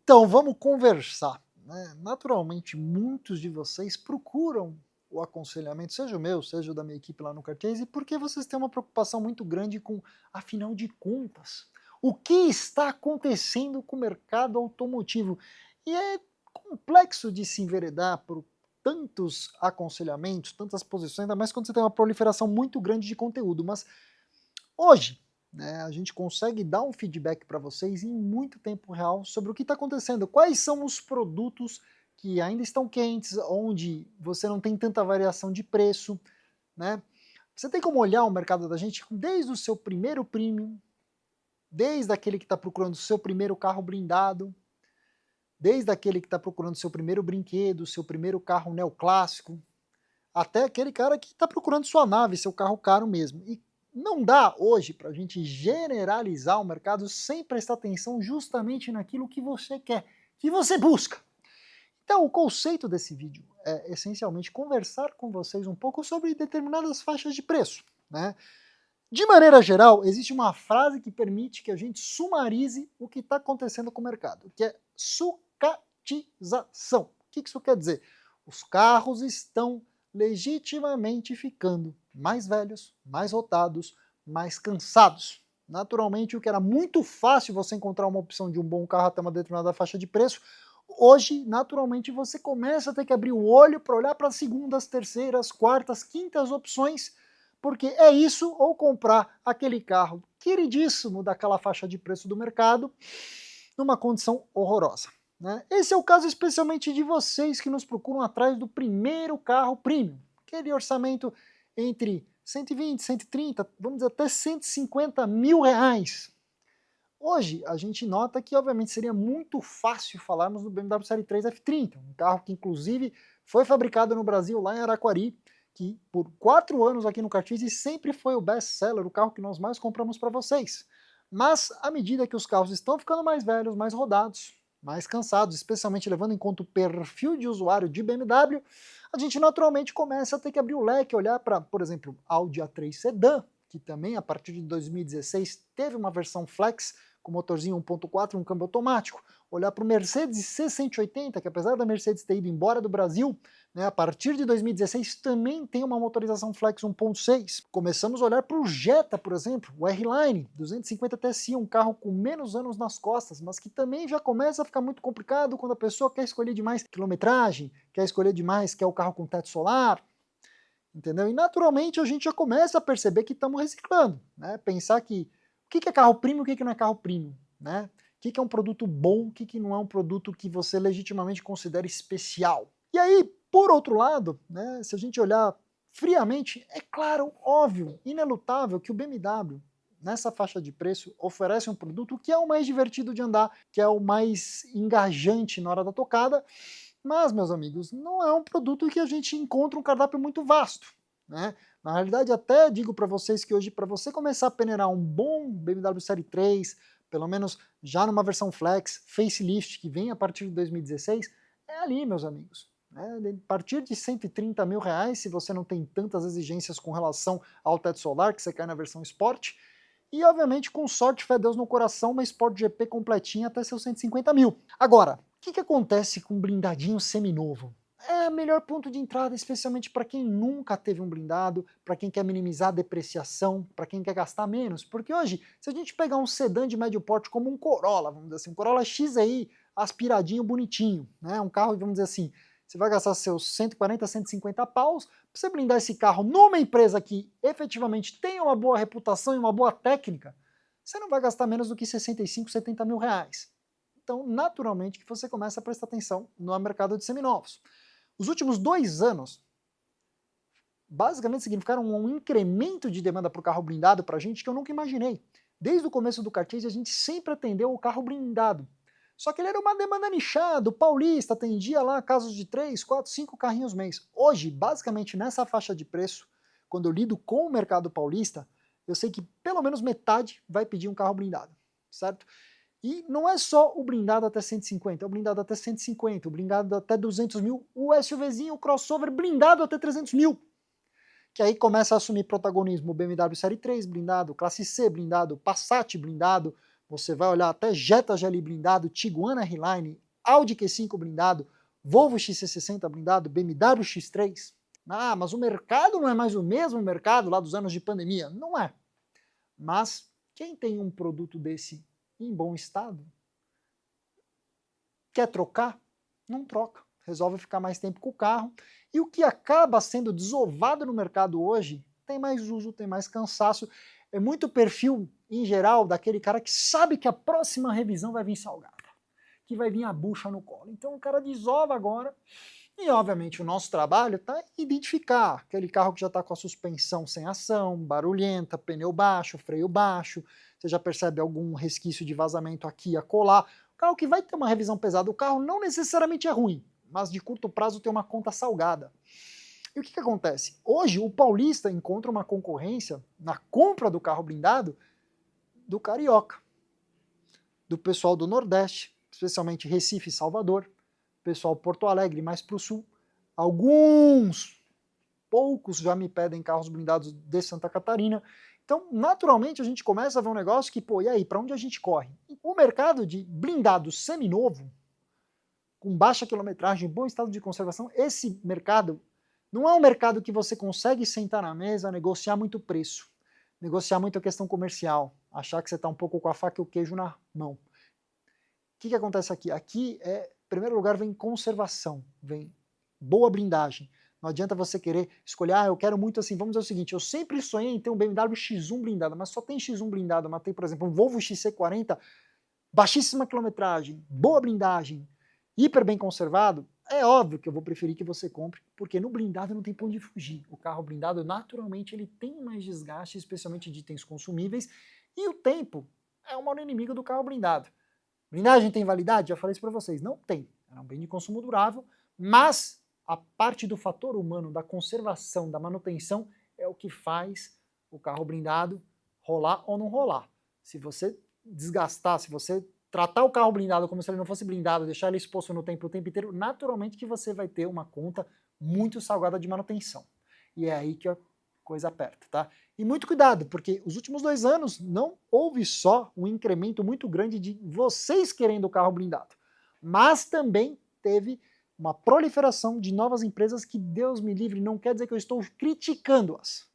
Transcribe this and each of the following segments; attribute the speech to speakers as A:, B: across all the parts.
A: Então, vamos conversar, né? Naturalmente, muitos de vocês procuram o aconselhamento, seja o meu, seja o da minha equipe lá no Cartese, porque vocês têm uma preocupação muito grande com, afinal de contas, o que está acontecendo com o mercado automotivo. E é complexo de se enveredar por tantos aconselhamentos, tantas posições, ainda mais quando você tem uma proliferação muito grande de conteúdo. Mas hoje, né, a gente consegue dar um feedback para vocês em muito tempo real sobre o que está acontecendo, quais são os produtos que ainda estão quentes, onde você não tem tanta variação de preço, né? Você tem como olhar o mercado da gente desde o seu primeiro premium, desde aquele que está procurando o seu primeiro carro blindado, desde aquele que está procurando o seu primeiro brinquedo, seu primeiro carro neoclássico, até aquele cara que está procurando sua nave, seu carro caro mesmo. E não dá hoje para a gente generalizar o mercado sem prestar atenção justamente naquilo que você quer, que você busca. Então, o conceito desse vídeo é essencialmente conversar com vocês um pouco sobre determinadas faixas de preço, né? De maneira geral, existe uma frase que permite que a gente sumarize o que está acontecendo com o mercado, que é sucatização. O que isso quer dizer? Os carros estão legitimamente ficando mais velhos, mais rotados, mais cansados. Naturalmente, o que era muito fácil você encontrar uma opção de um bom carro até uma determinada faixa de preço, hoje, naturalmente, você começa a ter que abrir o olho para olhar para as segundas, terceiras, quartas, quintas opções, porque é isso ou comprar aquele carro queridíssimo daquela faixa de preço do mercado numa condição horrorosa, né? Esse é o caso especialmente de vocês que nos procuram atrás do primeiro carro premium, aquele orçamento entre 120, 130, vamos dizer até 150 mil reais. Hoje a gente nota que obviamente seria muito fácil falarmos do BMW Série 3 F30, um carro que inclusive foi fabricado no Brasil lá em Araquari, que por 4 anos aqui no Cartese sempre foi o best-seller, o carro que nós mais compramos para vocês. Mas à medida que os carros estão ficando mais velhos, mais rodados, mais cansados, especialmente levando em conta o perfil de usuário de BMW, a gente naturalmente começa a ter que abrir o leque, olhar para, por exemplo, Audi A3 Sedan, que também a partir de 2016 teve uma versão flex com motorzinho 1.4 e um câmbio automático. Olhar para o Mercedes C180, que apesar da Mercedes ter ido embora do Brasil, né, a partir de 2016 também tem uma motorização flex 1.6. Começamos a olhar para o Jetta, por exemplo, o R-Line 250 TSI, um carro com menos anos nas costas, mas que também já começa a ficar muito complicado quando a pessoa quer escolher demais quilometragem, quer escolher demais, quer o carro com teto solar, entendeu? E naturalmente a gente já começa a perceber que estamos reciclando, né? Pensar que o que é carro premium, o que não é carro premium, né? O que é um produto bom, o que não é um produto que você legitimamente considera especial. E aí, por outro lado, né, se a gente olhar friamente, é claro, óbvio, inelutável que o BMW, nessa faixa de preço, oferece um produto que é o mais divertido de andar, que é o mais engajante na hora da tocada, mas, meus amigos, não é um produto que a gente encontra um cardápio muito vasto, né? Na realidade, até digo para vocês que hoje, para você começar a peneirar um bom BMW Série 3, pelo menos já numa versão flex, facelift, que vem a partir de 2016, é ali, meus amigos. Né? A partir de 130 mil reais, se você não tem tantas exigências com relação ao teto solar, que você cai na versão Sport, e obviamente com sorte, fé Deus no coração, uma Sport GP completinha até seus 150 mil. Agora, o que acontece com um blindadinho seminovo? É o melhor ponto de entrada, especialmente para quem nunca teve um blindado, para quem quer minimizar a depreciação, para quem quer gastar menos. Porque hoje, se a gente pegar um sedã de médio porte como um Corolla, vamos dizer assim, um Corolla XI aspiradinho, bonitinho, né? Um carro, vamos dizer assim, você vai gastar seus 140, 150 paus, para você blindar esse carro numa empresa que efetivamente tem uma boa reputação e uma boa técnica, você não vai gastar menos do que 65, 70 mil reais. Então, naturalmente, que você começa a prestar atenção no mercado de seminovos. Os últimos 2 anos, basicamente, significaram um incremento de demanda para o carro blindado para a gente que eu nunca imaginei. Desde o começo do Cartese, a gente sempre atendeu o carro blindado. Só que ele era uma demanda nichada, o paulista atendia lá casos de 3, 4, 5 carrinhos mês. Hoje, basicamente, nessa faixa de preço, quando eu lido com o mercado paulista, eu sei que pelo menos metade vai pedir um carro blindado, certo? E não é só o blindado até 150, é o blindado até 150, o blindado até 200 mil, o SUVzinho, o crossover blindado até 300 mil. Que aí começa a assumir protagonismo o BMW Série 3 blindado, Classe C blindado, Passat blindado, você vai olhar até Jetta GLI blindado, Tiguan R-Line, Audi Q5 blindado, Volvo XC60 blindado, BMW X3. Ah, mas o mercado não é mais o mesmo mercado lá dos anos de pandemia. Não é. Mas quem tem um produto desse em bom estado, quer trocar? Não troca. Resolve ficar mais tempo com o carro. E o que acaba sendo desovado no mercado hoje tem mais uso, tem mais cansaço. É muito perfil, em geral, daquele cara que sabe que a próxima revisão vai vir salgada, que vai vir a bucha no colo. Então o cara desova agora. E, obviamente, o nosso trabalho está identificar aquele carro que já está com a suspensão sem ação, barulhenta, pneu baixo, freio baixo, você já percebe algum resquício de vazamento aqui e acolá. O carro que vai ter uma revisão pesada, o carro não necessariamente é ruim, mas de curto prazo tem uma conta salgada. E o que acontece? Hoje, o paulista encontra uma concorrência na compra do carro blindado do carioca, do pessoal do Nordeste, especialmente Recife e Salvador, pessoal Porto Alegre, mais para o sul. Poucos já me pedem carros blindados de Santa Catarina. Então, naturalmente, a gente começa a ver um negócio que, pô, e aí, para onde a gente corre? O mercado de blindado seminovo, com baixa quilometragem, bom estado de conservação, esse mercado não é um mercado que você consegue sentar na mesa, negociar muito preço, negociar muito a questão comercial, achar que você está um pouco com a faca e o queijo na mão. O que acontece aqui? Aqui em primeiro lugar, vem conservação, vem boa blindagem. Não adianta você querer escolher, eu quero muito assim, vamos dizer o seguinte, eu sempre sonhei em ter um BMW X1 blindado, mas só tem X1 blindado, mas tem, por exemplo, um Volvo XC40, baixíssima quilometragem, boa blindagem, hiper bem conservado, é óbvio que eu vou preferir que você compre, porque no blindado não tem pra onde fugir. O carro blindado, naturalmente, ele tem mais desgaste, especialmente de itens consumíveis, e o tempo é o maior inimigo do carro blindado. Blindagem tem validade? Já falei isso para vocês, não tem. É um bem de consumo durável, mas a parte do fator humano, da conservação, da manutenção, é o que faz o carro blindado rolar ou não rolar. Se você desgastar, se você tratar o carro blindado como se ele não fosse blindado, deixar ele exposto no tempo o tempo inteiro, naturalmente que você vai ter uma conta muito salgada de manutenção. E é aí que a coisa aperta, tá? E muito cuidado, porque os últimos 2 anos não houve só um incremento muito grande de vocês querendo o carro blindado, mas também teve uma proliferação de novas empresas que, Deus me livre, não quer dizer que eu estou criticando-as.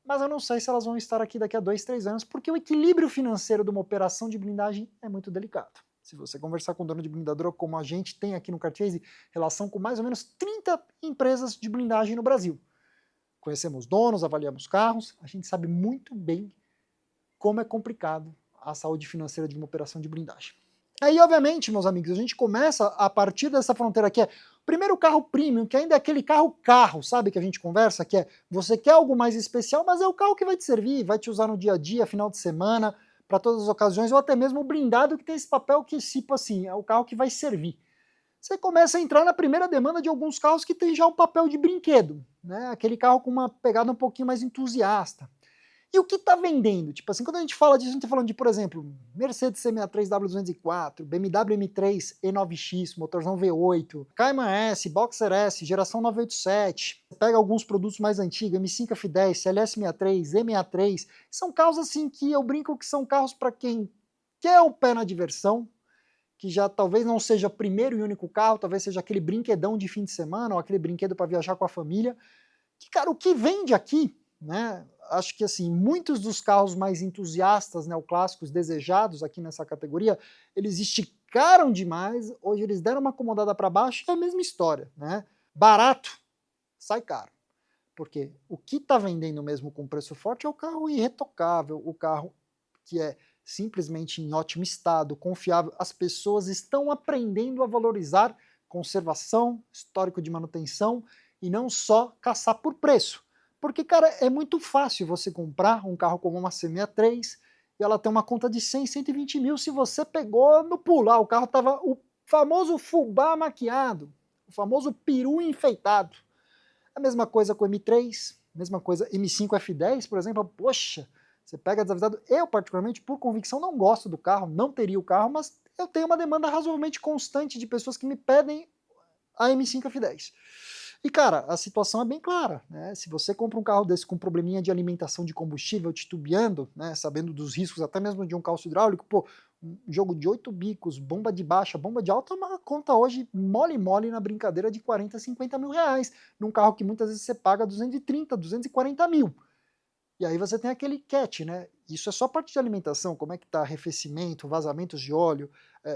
A: Mas eu não sei se elas vão estar aqui daqui a 2, 3 anos, porque o equilíbrio financeiro de uma operação de blindagem é muito delicado. Se você conversar com o dono de blindadora, como a gente tem aqui no Carchase, relação com mais ou menos 30 empresas de blindagem no Brasil. Conhecemos donos, avaliamos carros, a gente sabe muito bem como é complicado a saúde financeira de uma operação de blindagem. Aí, obviamente, meus amigos, a gente começa a partir dessa fronteira que é o primeiro carro premium, que ainda é aquele carro, sabe, que a gente conversa, que é você quer algo mais especial, mas é o carro que vai te servir, vai te usar no dia a dia, final de semana, para todas as ocasiões, ou até mesmo o blindado que tem esse papel que, tipo assim, é o carro que vai servir. Você começa a entrar na primeira demanda de alguns carros que tem já um papel de brinquedo, né? Aquele carro com uma pegada um pouquinho mais entusiasta. E o que está vendendo? Tipo assim, quando a gente fala disso, a gente está falando de, por exemplo, Mercedes C63 W204, BMW M3 E9X, motorzão V8, Cayman S, Boxer S, geração 987. Pega alguns produtos mais antigos, M5 F10, CLS63, E63. São carros assim que eu brinco que são carros para quem quer o pé na diversão, que já talvez não seja o primeiro e único carro, talvez seja aquele brinquedão de fim de semana, ou aquele brinquedo para viajar com a família. Que, cara, o que vende aqui, né? Acho que assim, muitos dos carros mais entusiastas, neoclássicos, desejados aqui nessa categoria, eles esticaram demais, hoje eles deram uma acomodada para baixo, é a mesma história, né? Barato, sai caro. Porque o que está vendendo mesmo com preço forte é o carro irretocável, o carro que é simplesmente em ótimo estado, confiável. As pessoas estão aprendendo a valorizar conservação, histórico de manutenção e não só caçar por preço. Porque, cara, é muito fácil você comprar um carro como uma C63 e ela tem uma conta de 100, 120 mil se você pegou no pulo. O carro tava o famoso fubá maquiado, o famoso peru enfeitado. A mesma coisa com o M3, mesma coisa M5 F10, por exemplo. Poxa, você pega desavisado. Eu, particularmente, por convicção, não gosto do carro, não teria o carro, mas eu tenho uma demanda razoavelmente constante de pessoas que me pedem a M5 F10. E cara, a situação é bem clara, né? Se você compra um carro desse com probleminha de alimentação de combustível, titubeando, né, sabendo dos riscos até mesmo de um calço hidráulico, pô, um jogo de 8 bicos, bomba de baixa, bomba de alta, é uma conta hoje mole na brincadeira de 40, 50 mil reais, num carro que muitas vezes você paga 230, 240 mil. E aí você tem aquele catch, né? Isso é só parte de alimentação, como é que tá arrefecimento, vazamentos de óleo,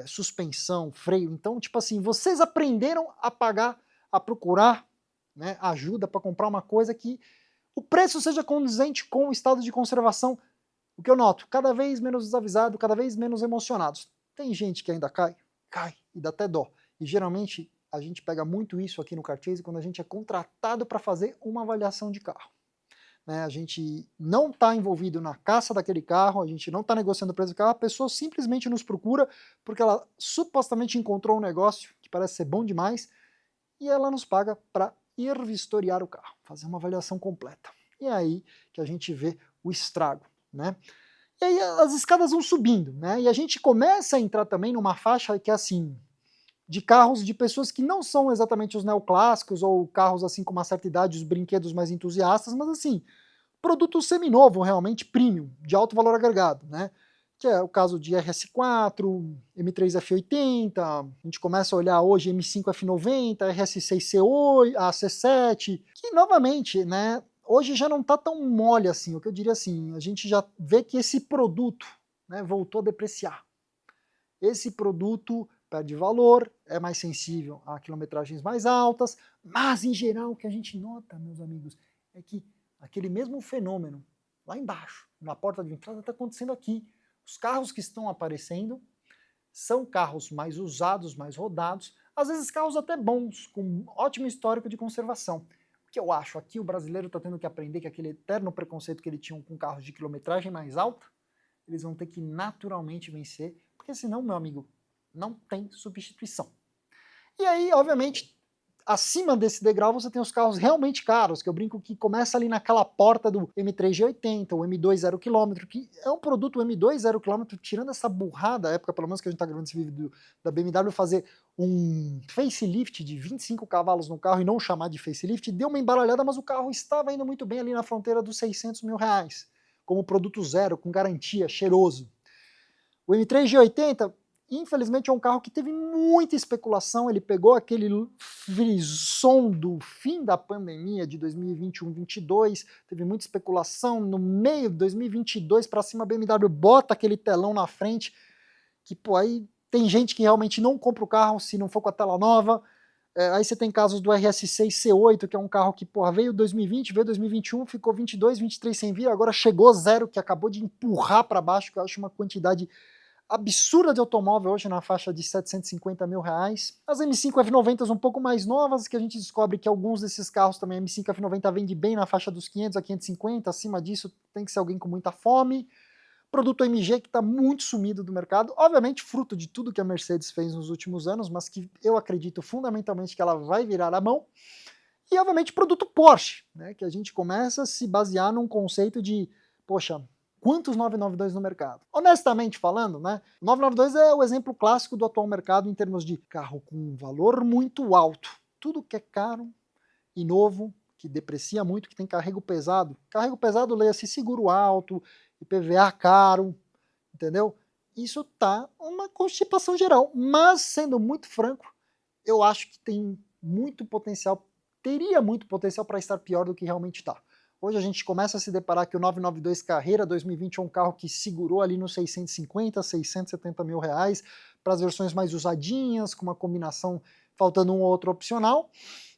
A: suspensão, freio. Então, tipo assim, vocês aprenderam a pagar, a procurar, né, ajuda para comprar uma coisa que o preço seja condizente com o estado de conservação. O que eu noto, cada vez menos desavisado, cada vez menos emocionados. Tem gente que ainda cai, e dá até dó. E geralmente a gente pega muito isso aqui no Carchase quando a gente é contratado para fazer uma avaliação de carro. Né, a gente não está envolvido na caça daquele carro, a gente não está negociando o preço do carro, a pessoa simplesmente nos procura porque ela supostamente encontrou um negócio que parece ser bom demais e ela nos paga para ir vistoriar o carro, fazer uma avaliação completa. E é aí que a gente vê o estrago, né? E aí as escadas vão subindo, né? E a gente começa a entrar também numa faixa que é assim, de carros de pessoas que não são exatamente os neoclássicos ou carros assim com uma certa idade, os brinquedos mais entusiastas, mas assim, produto seminovo realmente premium, de alto valor agregado, né? Que é o caso de RS4, M3 F80, a gente começa a olhar hoje M5 F90, RS6 C8, a C7, que novamente, né, hoje já não está tão mole assim, o que eu diria assim, a gente já vê que esse produto, né, voltou a depreciar. Esse produto perde valor, é mais sensível a quilometragens mais altas, mas em geral o que a gente nota, meus amigos, é que aquele mesmo fenômeno lá embaixo, na porta de entrada, está acontecendo aqui. Os carros que estão aparecendo são carros mais usados, mais rodados, às vezes carros até bons, com ótimo histórico de conservação. O que eu acho, aqui o brasileiro está tendo que aprender que aquele eterno preconceito que ele tinha com carros de quilometragem mais alta, eles vão ter que naturalmente vencer, porque senão, meu amigo, não tem substituição. E aí, obviamente, acima desse degrau você tem os carros realmente caros, que eu brinco que começa ali naquela porta do M3 G80, o M2 0 km, que é um produto M2 0 km, tirando essa burrada, a época pelo menos que a gente está gravando esse vídeo da BMW, fazer um facelift de 25 cavalos no carro e não chamar de facelift, deu uma embaralhada, mas o carro estava indo muito bem ali na fronteira dos 600 mil reais, como produto zero, com garantia, cheiroso. O M3 G80, infelizmente, é um carro que teve muita especulação, ele pegou aquele frisson do fim da pandemia de 2021-22, teve muita especulação, no meio de 2022 para cima a BMW bota aquele telão na frente, que pô, aí tem gente que realmente não compra o carro se não for com a tela nova. Aí você tem casos do RS6 C8, que é um carro que porra, veio 2020, veio 2021, ficou 22, 23 sem vir, agora chegou zero, que acabou de empurrar para baixo, que eu acho uma quantidade absurda de automóvel hoje na faixa de 750 mil reais. As M5 F90s um pouco mais novas, que a gente descobre que alguns desses carros também, a M5 F90 vende bem na faixa dos 500 a 550, acima disso tem que ser alguém com muita fome. Produto AMG que está muito sumido do mercado, obviamente fruto de tudo que a Mercedes fez nos últimos anos, mas que eu acredito fundamentalmente que ela vai virar a mão. E obviamente produto Porsche, né, que a gente começa a se basear num conceito de, poxa, quantos 992 no mercado? Honestamente falando, né, 992 é o exemplo clássico do atual mercado em termos de carro com um valor muito alto. Tudo que é caro e novo, que deprecia muito, que tem carrego pesado. Carrego pesado, leia-se seguro alto, IPVA caro, entendeu? Isso tá uma constipação geral. Mas, sendo muito franco, eu acho que tem muito potencial, teria muito potencial para estar pior do que realmente está. Hoje a gente começa a se deparar que o 992 Carreira 2020 é um carro que segurou ali nos 650, 670 mil reais para as versões mais usadinhas, com uma combinação faltando um ou outro opcional,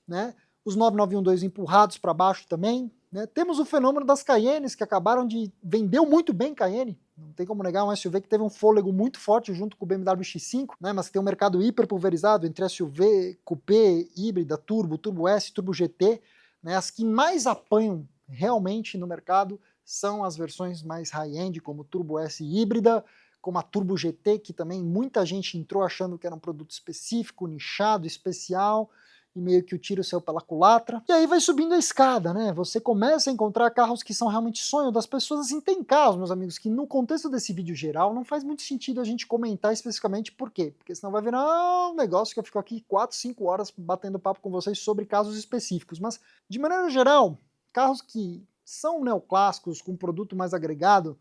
A: né? Os 9912 empurrados para baixo também, né? Temos o fenômeno das Cayennes, que acabaram de... vendeu muito bem Cayenne, não tem como negar, um SUV que teve um fôlego muito forte junto com o BMW X5, né? Mas tem um mercado hiper pulverizado entre SUV, Coupé, híbrida, Turbo, Turbo S, Turbo GT, né? As que mais apanham realmente no mercado são as versões mais high-end, como Turbo S híbrida, como a Turbo GT, que também muita gente entrou achando que era um produto específico, nichado, especial, e meio que o tiro saiu pela culatra. E aí vai subindo a escada, né? Você começa a encontrar carros que são realmente sonho das pessoas. Assim, tem carros, meus amigos, que no contexto desse vídeo geral não faz muito sentido a gente comentar especificamente por quê. Porque senão vai virar um negócio que eu fico aqui 4, 5 horas batendo papo com vocês sobre casos específicos. Mas, de maneira geral, carros que são neoclássicos, com produto mais agregado,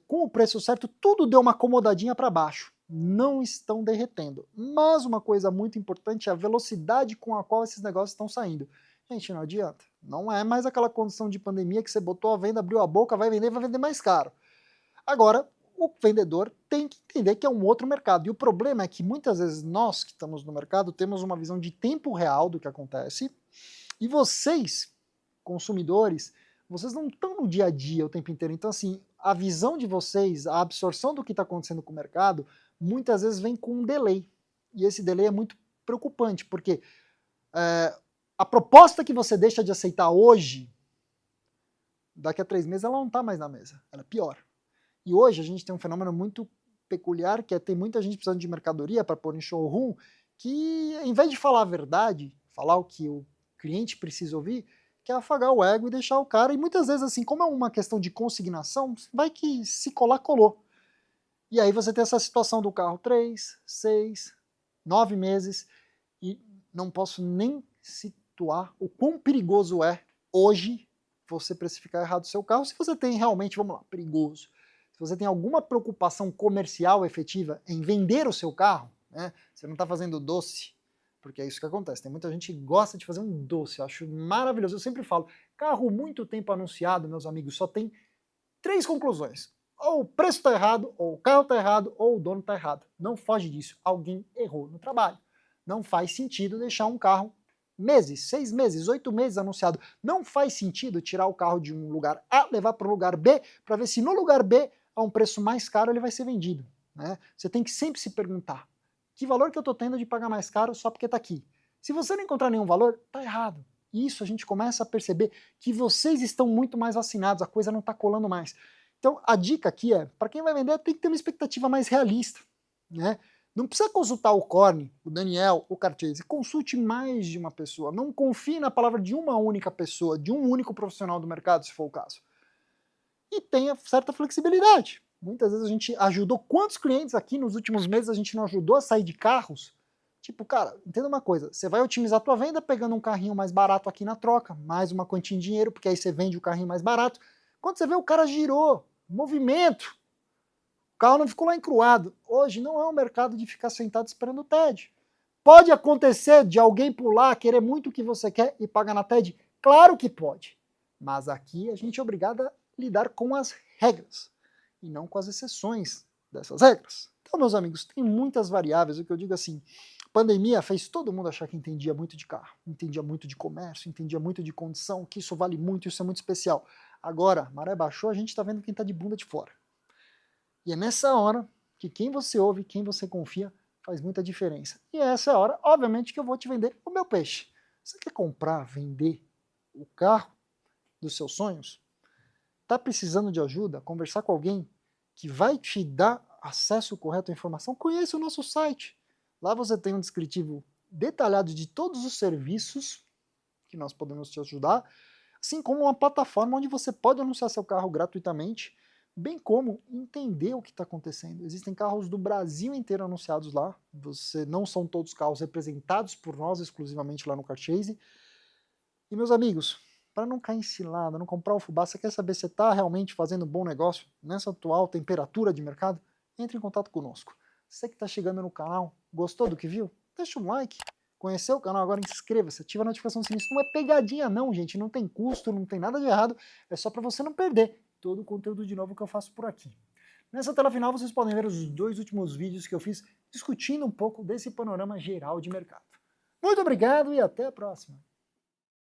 A: com o preço certo, tudo deu uma acomodadinha para baixo. Não estão derretendo. Mas uma coisa muito importante é a velocidade com a qual esses negócios estão saindo. Gente, não adianta. Não é mais aquela condição de pandemia que você botou a venda, abriu a boca, vai vender mais caro. Agora, o vendedor tem que entender que é um outro mercado. E o problema é que muitas vezes nós que estamos no mercado temos uma visão de tempo real do que acontece e vocês, consumidores, vocês não estão no dia a dia o tempo inteiro. Então, assim, a visão de vocês, a absorção do que está acontecendo com o mercado, muitas vezes vem com um delay. E esse delay é muito preocupante, porque a proposta que você deixa de aceitar hoje, daqui a 3 meses ela não está mais na mesa, ela é pior. E hoje a gente tem um fenômeno muito peculiar, que é ter muita gente precisando de mercadoria para pôr em showroom, que em vez de falar a verdade, falar o que o cliente precisa ouvir, quer afagar o ego e deixar o cara, e muitas vezes assim, como é uma questão de consignação, vai que se colar, colou. E aí você tem essa situação do carro 3, 6, 9 meses, e não posso nem situar o quão perigoso é hoje você precificar errado o seu carro, se você tem realmente, vamos lá, perigoso. Se você tem alguma preocupação comercial efetiva em vender o seu carro, né, você não está fazendo doce, porque é isso que acontece. Tem muita gente que gosta de fazer um doce, eu acho maravilhoso. Eu sempre falo, carro muito tempo anunciado, meus amigos, só tem 3 conclusões. Ou o preço está errado, ou o carro está errado, ou o dono está errado. Não foge disso. Alguém errou no trabalho. Não faz sentido deixar um carro meses, 6 meses, 8 meses anunciado. Não faz sentido tirar o carro de um lugar A, levar para o lugar B, para ver se no lugar B, a um preço mais caro, ele vai ser vendido. Né? Você tem que sempre se perguntar, que valor que eu estou tendo de pagar mais caro só porque está aqui? Se você não encontrar nenhum valor, está errado. E isso a gente começa a perceber que vocês estão muito mais vacinados, a coisa não está colando mais. Então a dica aqui é, para quem vai vender, tem que ter uma expectativa mais realista. Né? Não precisa consultar o Corne, o Daniel, o Cartier, consulte mais de uma pessoa. Não confie na palavra de uma única pessoa, de um único profissional do mercado, se for o caso. E tenha certa flexibilidade. Muitas vezes a gente ajudou, quantos clientes aqui nos últimos meses a gente não ajudou a sair de carros? Tipo, cara, entenda uma coisa, você vai otimizar a tua venda pegando um carrinho mais barato aqui na troca, mais uma quantia em dinheiro, porque aí você vende o carrinho mais barato. Quando você vê, o cara girou, movimento. O carro não ficou lá encruado. Hoje não é um mercado de ficar sentado esperando o TED. Pode acontecer de alguém pular, querer muito o que você quer e pagar na TED? Claro que pode. Mas aqui a gente é obrigado a lidar com as regras e não com as exceções dessas regras. Então, meus amigos, tem muitas variáveis. O que eu digo assim, pandemia fez todo mundo achar que entendia muito de carro, entendia muito de comércio, entendia muito de condição, que isso vale muito, isso é muito especial. Agora, maré baixou, a gente está vendo quem está de bunda de fora. E é nessa hora que quem você ouve, quem você confia, faz muita diferença. E essa é a hora, obviamente, que eu vou te vender o meu peixe. Você quer comprar, vender o carro dos seus sonhos? Está precisando de ajuda? Conversar com alguém que vai te dar acesso correto à informação? Conheça o nosso site. Lá você tem um descritivo detalhado de todos os serviços que nós podemos te ajudar, assim como uma plataforma onde você pode anunciar seu carro gratuitamente, bem como entender o que está acontecendo. Existem carros do Brasil inteiro anunciados lá, não são todos carros representados por nós exclusivamente lá no Carchase. E meus amigos, para não cair em cilada, não comprar o fubá, você quer saber se está realmente fazendo um bom negócio nessa atual temperatura de mercado? Entre em contato conosco. Você que está chegando no canal, gostou do que viu? Deixa um like. Conheceu o canal agora? Inscreva-se, ativa a notificação do sininho. Isso não é pegadinha não, gente. Não tem custo, não tem nada de errado. É só para você não perder todo o conteúdo de novo que eu faço por aqui. Nessa tela final vocês podem ver os 2 últimos vídeos que eu fiz discutindo um pouco desse panorama geral de mercado. Muito obrigado e até a próxima.